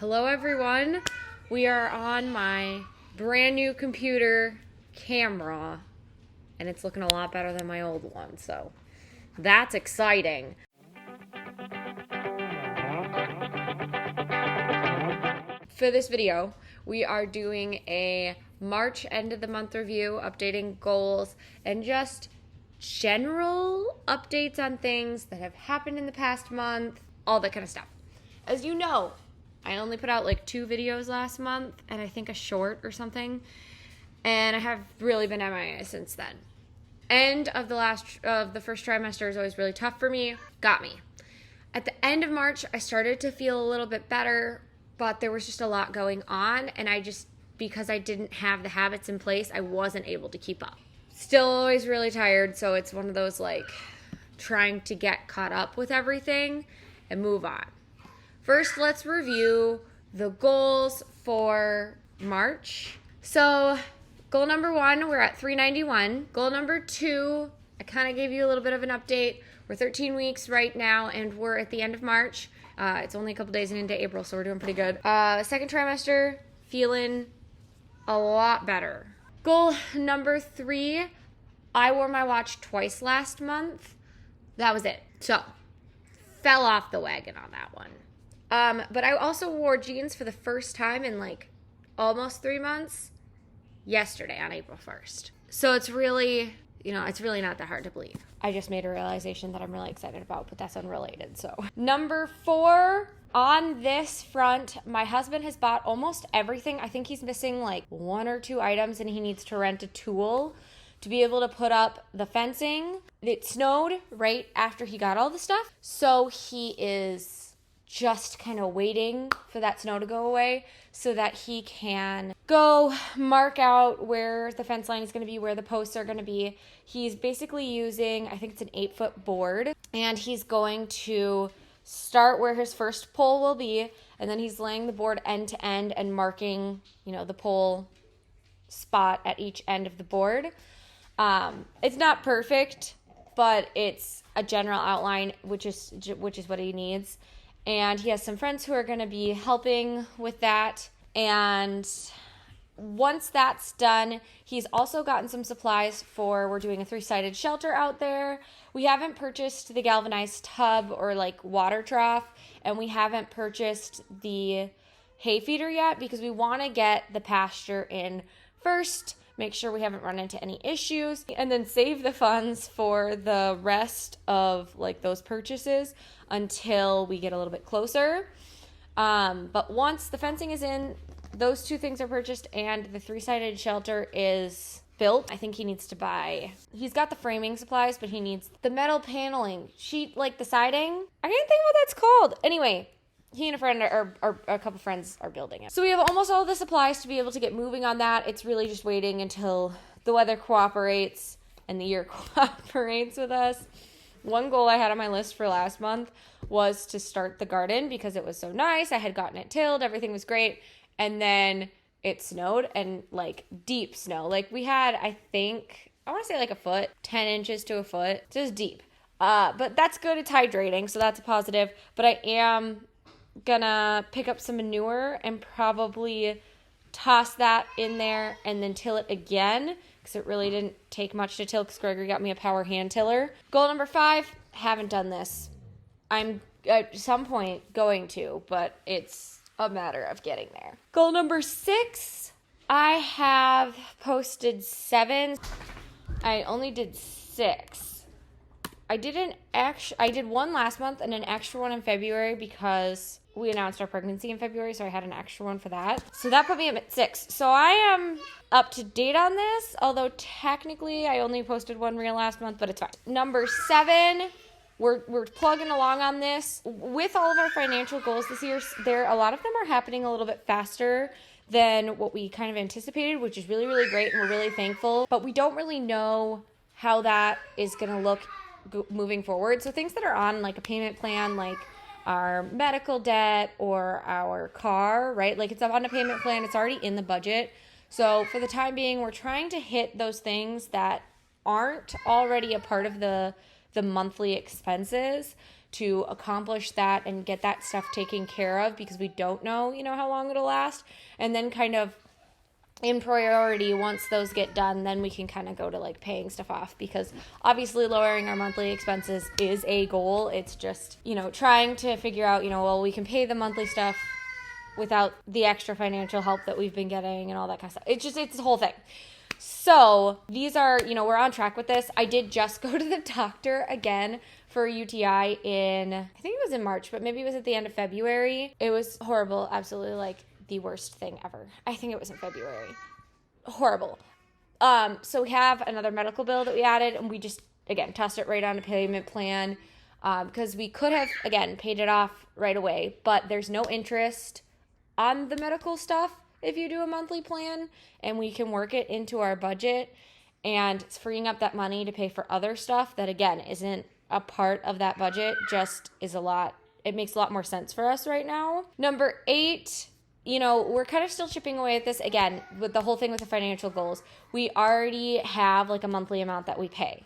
Hello everyone, we are on my brand new computer camera and it's looking a lot better than my old one, so that's exciting. For this video, we are doing a March end of the month review, updating goals, and just general updates on things that have happened in the past month, all that kind of stuff. As you know, I only put out like 2 videos last month and I think a short or something, and I have really been MIA since then. End of the first trimester is always really tough for me. Got me. At the end of March, I started to feel a little bit better, but there was just a lot going on, and because I didn't have the habits in place, I wasn't able to keep up. Still always really tired, so it's one of those like trying to get caught up with everything and move on. First, let's review the goals for March. So, goal number 1, we're at 391. Goal number 2, I kind of gave you a little bit of an update. We're 13 weeks right now, and we're at the end of March. It's only a couple days into April, so we're doing pretty good. Second trimester, feeling a lot better. Goal number 3, I wore my watch twice last month. That was it. So, fell off the wagon on that one. But I also wore jeans for the first time in like almost 3 months yesterday on April 1st. So it's really not that hard to believe. I just made a realization that I'm really excited about, but that's unrelated. So number 4, on this front, my husband has bought almost everything. I think he's missing like 1 or 2 items, and he needs to rent a tool to be able to put up the fencing. It snowed right after he got all the stuff, so he is just kind of waiting for that snow to go away so that he can go mark out where the fence line is going to be, where the posts are going to be. He's basically using, I think it's an 8-foot board, and he's going to start where his first pole will be, and then he's laying the board end to end and marking, the pole spot at each end of the board. It's not perfect, but it's a general outline, which is what he needs. And he has some friends who are going to be helping with that. And once that's done, he's also gotten some supplies we're doing a 3-sided shelter out there. We haven't purchased the galvanized tub or like water trough, and we haven't purchased the hay feeder yet because we want to get the pasture in first, make sure we haven't run into any issues, and then save the funds for the rest of like those purchases until we get a little bit closer. But once the fencing is in, those 2 things are purchased and the 3-sided shelter is built, I think he's got the framing supplies, but he needs the metal paneling sheet, like the siding. I can't think what that's called. Anyway, he and a friend or a couple friends are building it. So we have almost all the supplies to be able to get moving on that. It's really just waiting until the weather cooperates and the year cooperates with us. One goal I had on my list for last month was to start the garden because it was so nice. I had gotten it tilled. Everything was great. And then it snowed, and like deep snow. Like we had, I think, I want to say like a foot, 10 inches to a foot. Just deep. But that's good. It's hydrating. So that's a positive. But I am gonna pick up some manure and probably toss that in there and then till it again, because it really didn't take much to till because Gregory got me a power hand tiller. Goal number 5, haven't done this. I'm at some point going to, but it's a matter of getting there. Goal number 6, I have posted 7. I only did 6. I did 1 last month and an extra one in February because we announced our pregnancy in February, so I had an extra one for that. So that put me up at 6. So I am up to date on this, although technically I only posted 1 reel last month, but it's fine. Number 7, we're plugging along on this. With all of our financial goals this year, a lot of them are happening a little bit faster than what we kind of anticipated, which is really, really great, and we're really thankful. But we don't really know how that is going to look moving forward. So things that are on like a payment plan, like our medical debt or our car, right? Like it's on a payment plan. It's already in the budget. So for the time being, we're trying to hit those things that aren't already a part of the monthly expenses to accomplish that and get that stuff taken care of, because we don't know, how long it'll last. And then kind of in priority, once those get done, then we can kind of go to like paying stuff off, because obviously lowering our monthly expenses is a goal. It's just, trying to figure out, well, we can pay the monthly stuff without the extra financial help that we've been getting and all that kind of stuff. It's the whole thing. So these are, we're on track with this. I did just go to the doctor again for a UTI I think it was in March, but maybe it was at the end of February. It was horrible. Absolutely like the worst thing ever. I think it was in February. Horrible. So we have another medical bill that we added, and we just, again, tossed it right on a payment plan, because we could have, again, paid it off right away, but there's no interest on the medical stuff if you do a monthly plan, and we can work it into our budget, and it's freeing up that money to pay for other stuff that, again, isn't a part of that budget, just is it makes a lot more sense for us right now. Number 8, we're kind of still chipping away at this, again, with the whole thing with the financial goals. We already have like a monthly amount that we pay.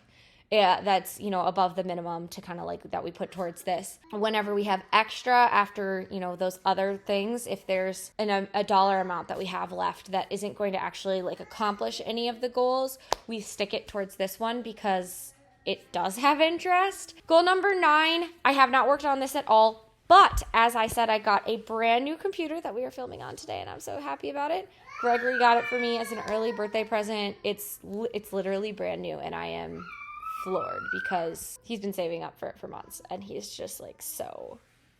Yeah, that's, above the minimum to kind of like that we put towards this. Whenever we have extra after, those other things, if there's a dollar amount that we have left that isn't going to actually like accomplish any of the goals, we stick it towards this one because it does have interest. Goal number 9, I have not worked on this at all, but as I said, I got a brand new computer that we are filming on today, and I'm so happy about it. Gregory got it for me as an early birthday present. It's literally brand new, and I am floored because he's been saving up for it for months, and he's just like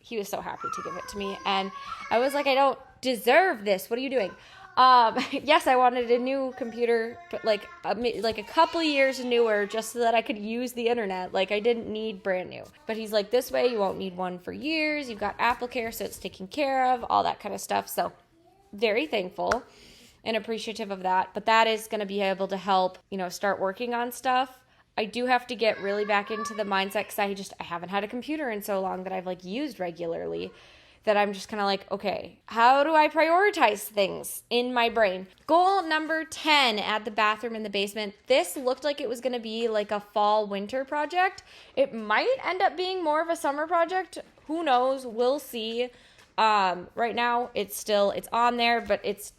he was so happy to give it to me, and I was like, I don't deserve this. What are you doing? Yes, I wanted a new computer, but like a couple years newer, just so that I could use the internet. Like, I didn't need brand new. But he's like, this way you won't need one for years. You've got AppleCare, so it's taken care of, all that kind of stuff. So very thankful and appreciative of that. But that is going to be able to help, start working on stuff. I do have to get really back into the mindset, because I haven't had a computer in so long that I've like used regularly, that I'm just kind of like, okay, how do I prioritize things in my brain? Goal number 10, add the bathroom in the basement. This looked like it was going to be like a fall-winter project. It might end up being more of a summer project. Who knows? We'll see. Right now, it's on there, but it's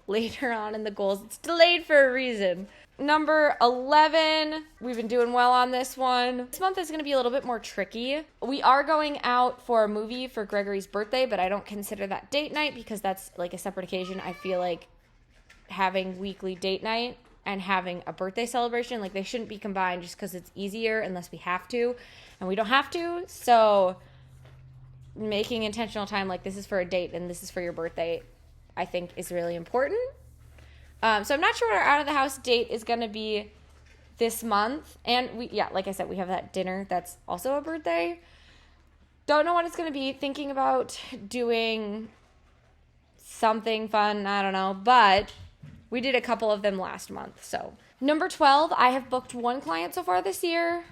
later on in the goals. It's delayed for a reason. Number 11, we've been doing well on this one. This month is going to be a little bit more tricky. We are going out for a movie for Gregory's birthday, but I don't consider that date night because that's like a separate occasion. I feel like having weekly date night and having a birthday celebration, like they shouldn't be combined just because it's easier unless we have to, and we don't have to. So making intentional time, like this is for a date and this is for your birthday, I think is really important. So I'm not sure what our out of the house date is going to be this month. And like I said, we have that dinner that's also a birthday. Don't know what it's going to be. Thinking about doing something fun. I don't know. But we did a couple of them last month. So number 12, I have booked one client so far this year.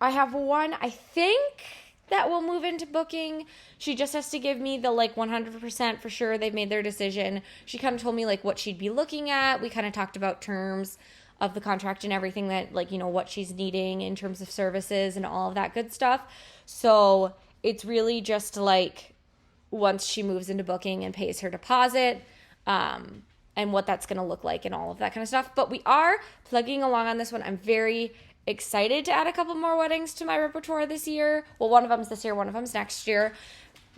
I have one, I think, that will move into booking. She just has to give me the 100% for sure they've made their decision. She kind of told me what she'd be looking at. We kind of talked about terms of the contract and everything that what she's needing in terms of services and all of that good stuff. So it's really just once she moves into booking and pays her deposit, and what that's going to look like and all of that kind of stuff. But we are plugging along on this one. I'm very excited to add a couple more weddings to my repertoire this year. Well, one of them's this year, one of them's next year.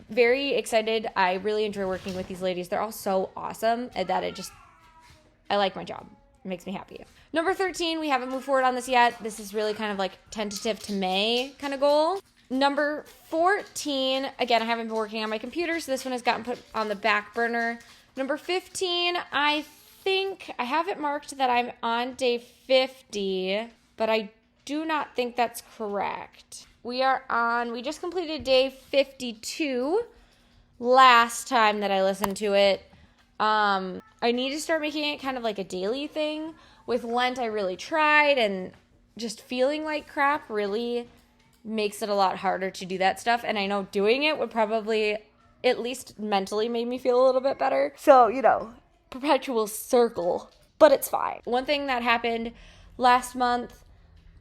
Very excited. I really enjoy working with these ladies. They're all so awesome that I like my job. It makes me happy. Number 13, we haven't moved forward on this yet. This is really kind of tentative to May kind of goal. Number 14, again, I haven't been working on my computer, so this one has gotten put on the back burner. Number 15, I think I have it marked that I'm on day 50, but I do not think that's correct. We just completed day 52 last time that I listened to it. I need to start making it kind of like a daily thing. With Lent, I really tried, and just feeling like crap really makes it a lot harder to do that stuff. And I know doing it would probably, at least mentally, make me feel a little bit better. So, perpetual circle, but it's fine. One thing that happened last month,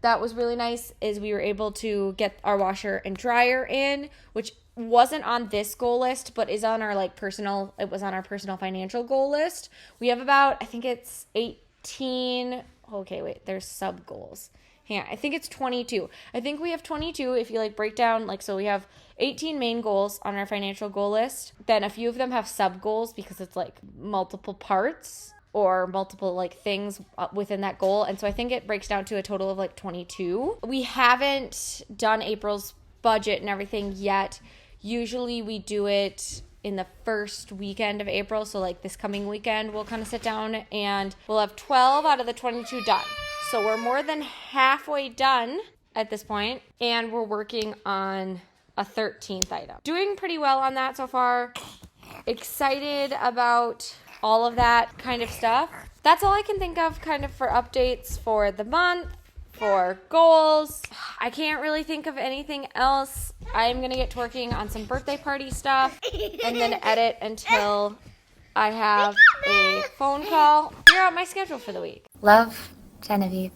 that was really nice is we were able to get our washer and dryer in, which wasn't on this goal list, but is on our it was on our personal financial goal list. We have about, I think it's 18, okay, wait, there's sub goals. Yeah, I think it's 22. I think we have 22 if you break down, so we have 18 main goals on our financial goal list. Then a few of them have sub goals because it's multiple parts or multiple things within that goal. And so I think it breaks down to a total of 22. We haven't done April's budget and everything yet. Usually we do it in the first weekend of April. So this coming weekend, we'll kind of sit down and we'll have 12 out of the 22 done. So we're more than halfway done at this point, and we're working on a 13th item. Doing pretty well on that so far. Excited about all of that kind of stuff. That's all I can think of kind of for updates for the month, for goals. I can't really think of anything else. I'm going to get to working on some birthday party stuff and then edit until I have a phone call. Figure out my schedule for the week. Love, Genevieve.